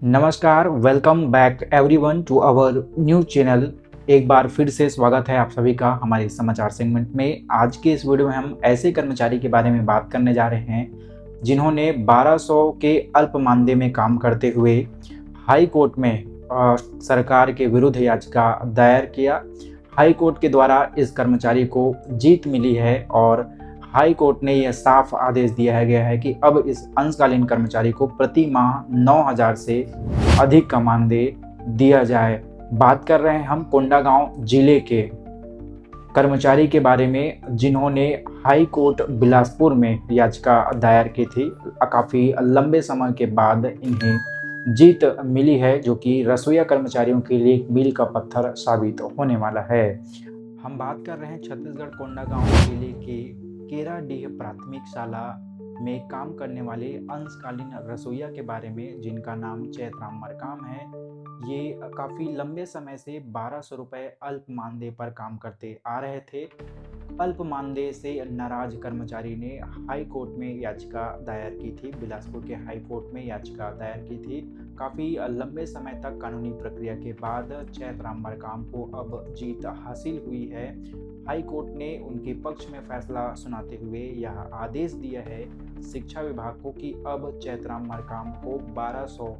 नमस्कार, welcome back everyone to our new channel. एक बार फिर से स्वागत है आप सभी का हमारे समाचार सेगमेंट में। आज के इस वीडियो में हम ऐसे कर्मचारी के बारे में बात करने जा रहे हैं जिन्होंने 1200 के अल्प मानदेय में काम करते हुए हाई कोर्ट में सरकार के विरुद्ध याचिका दायर किया। हाई कोर्ट के द्वारा इस कर्मचारी को जीत मिली है और हाई कोर्ट ने यह साफ आदेश दिया गया है कि अब इस अंशकालीन कर्मचारी को प्रति माह 9,000 से अधिक का मानदेय दिया जाए। बात कर रहे हैं हम कोंडागांव जिले के कर्मचारी के बारे में जिन्होंने हाई कोर्ट बिलासपुर में याचिका दायर की थी। काफ़ी लंबे समय के बाद इन्हें जीत मिली है, जो कि रसोईया कर्मचारियों के लिए एक मील का पत्थर साबित होने वाला है। हम बात कर रहे हैं छत्तीसगढ़ कोंडागांव जिले के केराडीह प्राथमिक शाला में काम करने वाले अंशकालीन रसोईया के बारे में, जिनका नाम चैतराम मरकाम है। ये काफ़ी लंबे समय से 1200 रुपये अल्प मानदेय पर काम करते आ रहे थे। अल्प मानदेय से नाराज कर्मचारी ने हाई कोर्ट में याचिका दायर की थी। बिलासपुर के हाई कोर्ट में याचिका दायर की थी। काफ़ी लंबे समय तक कानूनी प्रक्रिया के बाद चैतराम मरकाम को अब जीत हासिल हुई है। हाई कोर्ट ने उनके पक्ष में फैसला सुनाते हुए यह आदेश दिया है शिक्षा विभाग को कि अब चैतराम मरकाम को 1200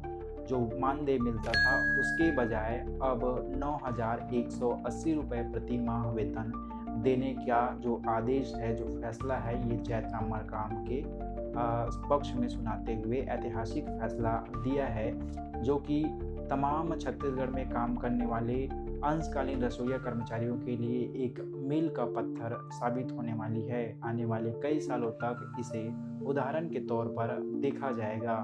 जो मानदेय मिलता था उसके बजाय अब 9,180 रुपये प्रति माह वेतन देने का जो आदेश है, जो फैसला है, ये चैतराम मरकाम के पक्ष में सुनाते हुए ऐतिहासिक फैसला दिया है, जो कि तमाम छत्तीसगढ़ में काम करने वाले अंशकालीन रसोईया कर्मचारियों के लिए एक मील का पत्थर साबित होने वाली है। आने वाले कई सालों तक इसे उदाहरण के तौर पर देखा जाएगा।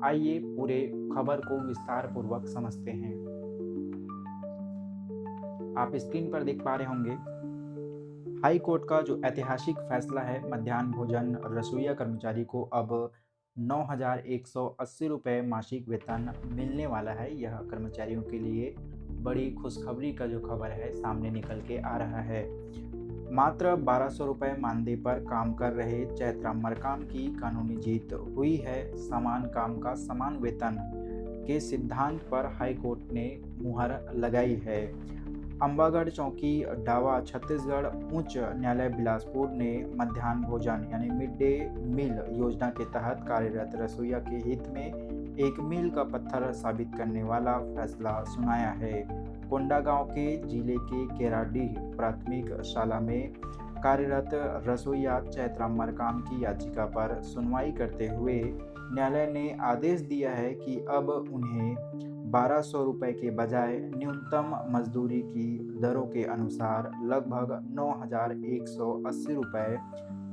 आइए पूरे खबर को विस्तार पूर्वक समझते हैं। आप स्क्रीन पर देख पा रहे होंगे हाई कोर्ट का जो ऐतिहासिक फैसला है। मध्याह्न भोजन रसोईया कर्मचारी को अब 9,180 रुपये मासिक वेतन मिलने वाला है। यह कर्मचारियों के लिए बड़ी खुशखबरी का जो खबर है सामने निकल के आ रहा है। मात्र 1200 रुपये मानदेय पर काम कर रहे चैतराम मरकाम की कानूनी जीत हुई है। समान काम का समान वेतन के सिद्धांत पर हाई कोर्ट ने मुहर लगाई है। अंबागढ़ चौकी डावा छत्तीसगढ़ उच्च न्यायालय बिलासपुर ने मध्याह्न भोजन यानी मिड डे मील योजना के तहत कार्यरत रसोईया के हित में एक मील का पत्थर साबित करने वाला फैसला सुनाया है। कोंडागांव के जिले के केराडीह प्राथमिक शाला में कार्यरत रसोईया चैतराम मरकाम की याचिका पर सुनवाई करते हुए न्यायालय ने आदेश दिया है कि अब उन्हें 1200 रुपये के बजाय न्यूनतम मजदूरी की दरों के अनुसार लगभग 9,180 रुपये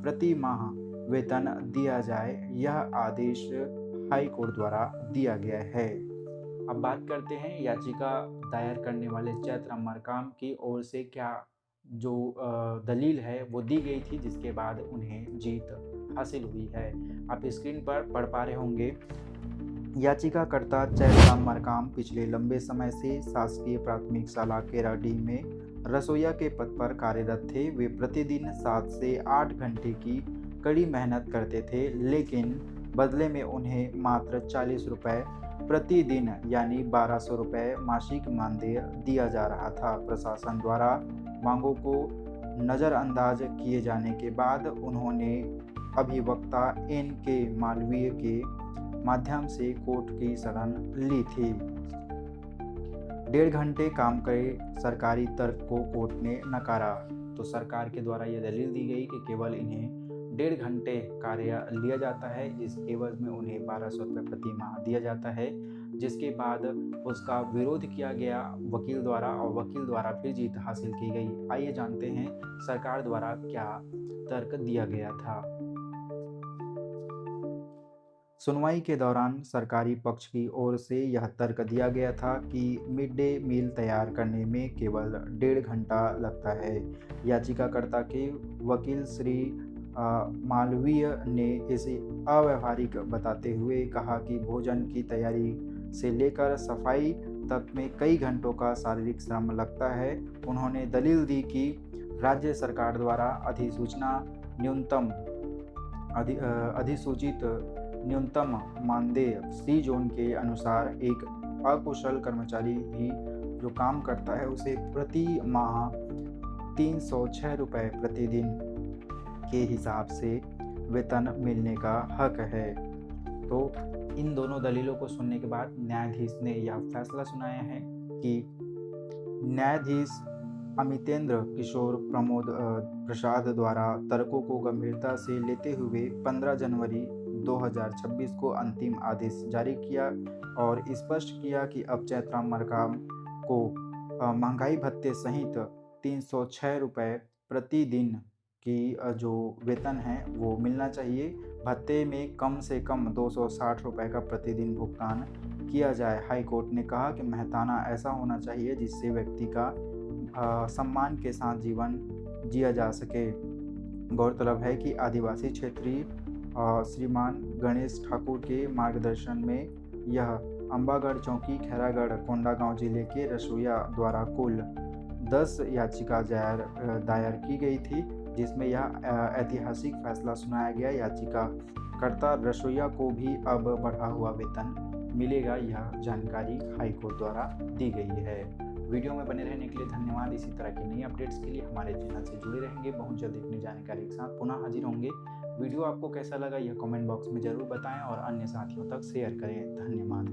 प्रति माह वेतन दिया जाए। यह आदेश हाई कोर्ट द्वारा दिया गया है। अब बात करते हैं याचिका दायर करने वाले चैतराम मरकाम की ओर से क्या जो दलील है वो दी गई थी, जिसके बाद उन्हें जीत हासिल हुई है। आप स्क्रीन पर पढ़ पा रहे होंगे। याचिकाकर्ता चैतराम मरकाम पिछले लंबे समय से शासकीय प्राथमिक शाला केराडीह में रसोईया के पद पर कार्यरत थे। वे प्रतिदिन 7 से 8 घंटे की कड़ी मेहनत करते थे, लेकिन बदले में उन्हें मात्र 40 रुपये प्रतिदिन यानी 1200 रुपये मासिक मानदेय दिया जा रहा था। प्रशासन द्वारा मांगों को नज़रअंदाज किए जाने के बाद उन्होंने अभिवक्ता N.K. मालवीय के माध्यम से कोर्ट की शरण ली थी। 1.5 घंटे काम करे सरकारी तर्क को कोर्ट ने नकारा। तो सरकार के द्वारा यह दलील दी गई कि केवल इन्हें 1.5 घंटे कार्य लिया जाता है, इस एवज में उन्हें 1200 रुपये प्रति माह दिया जाता है, जिसके बाद उसका विरोध किया गया वकील द्वारा और वकील द्वारा फिर जीत हासिल की गई। आइए जानते हैं सरकार द्वारा क्या तर्क दिया गया था। सुनवाई के दौरान सरकारी पक्ष की ओर से यह तर्क दिया गया था कि मिड डे मील तैयार करने में केवल 1.5 घंटा लगता है। याचिकाकर्ता के वकील श्री मालवीय ने इसे अव्यावहारिक बताते हुए कहा कि भोजन की तैयारी से लेकर सफाई तक में कई घंटों का शारीरिक श्रम लगता है। उन्होंने दलील दी कि राज्य सरकार द्वारा अधिसूचित न्यूनतम मानदेय सी जोन के अनुसार एक अकुशल कर्मचारी भी जो काम करता है उसे प्रति माह 306 रुपये प्रतिदिन के हिसाब से वेतन मिलने का हक है। तो इन दोनों दलीलों को सुनने के बाद न्यायाधीश ने यह फैसला सुनाया है कि न्यायाधीश अमितेंद्र किशोर प्रसाद द्वारा तर्कों को गंभीरता से लेते हुए 15 जनवरी 2026 को अंतिम आदेश जारी किया और स्पष्ट किया कि अब चैत्रा मरकाम को महंगाई भत्ते सहित 306 रुपये प्रतिदिन की जो वेतन है वो मिलना चाहिए। भत्ते में कम से कम 260 रुपये का प्रतिदिन भुगतान किया जाए। हाई कोर्ट ने कहा कि मेहताना ऐसा होना चाहिए जिससे व्यक्ति का सम्मान के साथ जीवन जिया जा सके। गौरतलब है कि आदिवासी क्षेत्रीय श्रीमान गणेश ठाकुर के मार्गदर्शन में यह अंबागढ़ चौकी खैरागढ़ कोंडागांव जिले के रसोइया द्वारा कुल 10 याचिका दायर की गई थी, जिसमें यह ऐतिहासिक फैसला सुनाया गया। याचिकाकर्ता रसोइया को भी अब बढ़ा हुआ वेतन मिलेगा, यह जानकारी हाईकोर्ट द्वारा दी गई है। वीडियो में बने रहने के लिए धन्यवाद। इसी तरह की नई अपडेट्स के लिए हमारे चैनल से जुड़े रहेंगे। बहुत जल्द एक नई जानकारी के साथ पुनः हाजिर होंगे। वीडियो आपको कैसा लगा यह कमेंट बॉक्स में ज़रूर बताएं और अन्य साथियों तक शेयर करें। धन्यवाद।